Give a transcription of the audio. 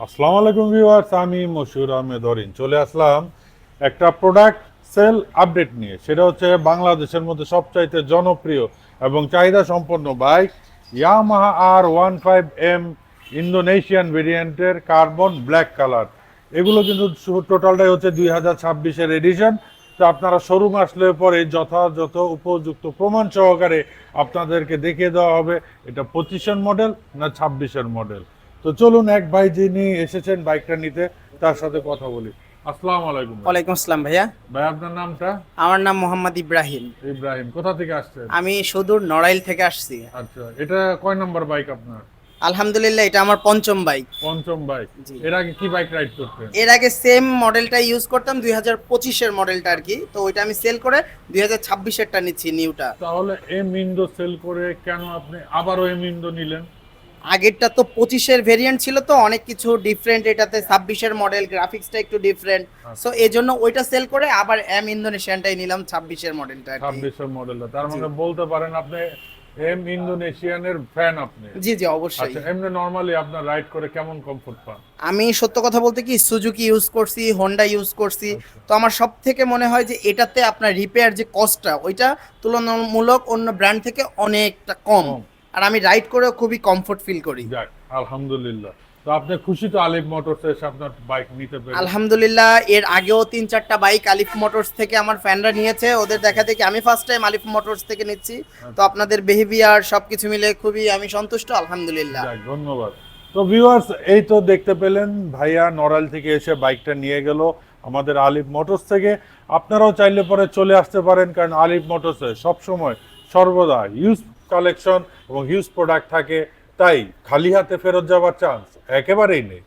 আসসালামু আলাইকুম ভিউয়ার্স, আমি মশিউর আহমেদ হরিণ চলে আসলাম একটা প্রোডাক্ট সেল আপডেট নিয়ে। সেটা হচ্ছে বাংলাদেশের মধ্যে সবচাইতে জনপ্রিয় এবং চাহিদা সম্পন্ন বাইক ইয়ামাহা R15M ইন্দোনেশিয়ান ভেরিয়েন্টের কার্বন ব্ল্যাক কালার। এগুলো কিন্তু টোটালটাই হচ্ছে 2026-এর এডিশন। তো আপনারা শোরুম আসলে পরে যথাযথ উপযুক্ত প্রমাণ সহকারে আপনাদেরকে দেখিয়ে দেওয়া হবে এটা 25-এর মডেল না 26-এর মডেল। তো চলুন এক ভাই যিনি এসেছেন বাইকটা নিতে তার সাথে কথা বলি। আসসালামু আলাইকুম ভাই। ওয়ালাইকুম আসসালাম ভাইয়া। ভাই আপনার নামটা? আমার নাম মোহাম্মদ ইব্রাহিম। ইব্রাহিম। কোথা থেকে আসছেন? আমি সুদূর নড়াইল থেকে আসছি। আচ্ছা, এটা কয় নাম্বার বাইক আপনার? আলহামদুলিল্লাহ, এটা আমার পঞ্চম বাইক। পঞ্চম বাইক। জি। এর আগে কি বাইক রাইড করতেন? এর আগে সেম মডেলটা ইউজ করতাম, 2025-এর মডেলটা আর কি। তো ওইটা আমি সেল করে 2026-এরটা নিচ্ছি, নিউটা। তাহলে এম ইন্দো সেল করে কেন আপনি আবারও এম ইন্দো নিলেন? আগেরটা তো 25-এর ভেরিয়েন্ট ছিল, তো অনেক কিছু ডিফারেন্ট। এটাতে 26-এর মডেল, গ্রাফিক্সটা একটু ডিফারেন্ট। সো এই জন্য ওইটা সেল করে আবার ইন্দোনেশিয়ানটাই নিলাম, 26-এর মডেলটা আর কি। 26-এর মডেলটা, তার মানে বলতে পারেন আপনি এম ইন্দোনেশিয়ানের ফ্যান আপনি। জি জি, অবশ্যই। আচ্ছা, এমনি নরমালি আপনার রাইড করে কেমন কমফোর্ট পান? আমি সত্য কথা বলতে কি, সুজুকি ইউজ করছি, হোন্ডা ইউজ করছি। আচ্ছা। তো আমার সব থেকে মনে হয় যে এটাতে আপনার রিপেয়ার যে কস্টটা, ওইটা তুলনামূলক অন্য ব্র্যান্ড থেকে অনেকটা কম। কম। আর আমি রাইড করেও খুবই কমফোর্ট ফিল করি। যাক, আলহামদুলিল্লাহ। তো আপনি খুশি তো আলিফ মোটরসে এসে আপনার বাইক নিতে পেরে? আলহামদুলিল্লাহ, এর আগেও 3-4টা বাইক আলিফ মোটরস থেকে আমার ফ্যানরা নিয়েছে। ওদের দেখা দেখি আমি ফার্স্ট টাইম আলিফ মোটরস থেকে নিচ্ছি। তো আপনাদের বিহেভিয়ার সবকিছু মিলে খুবই আমি সন্তুষ্ট, আলহামদুলিল্লাহ। যাক, ধন্যবাদ। তো ভিউয়ার্স, এই তো দেখতে পেলেন ভাইয়া নড়াইল থেকে এসে বাইকটা নিয়ে গেল আমাদের আলিফ মোটরস থেকে। আপনারাও চাইলে পরে চলে আসতে পারেন, কারণ আলিফ মোটরসে সবসময় সর্বদা হিউজ কালেকশন এবং হিউজ প্রোডাক্ট থাকে। তাই খালি হাতে ফেরত যাওয়ার চান্স একেবারেই নেই।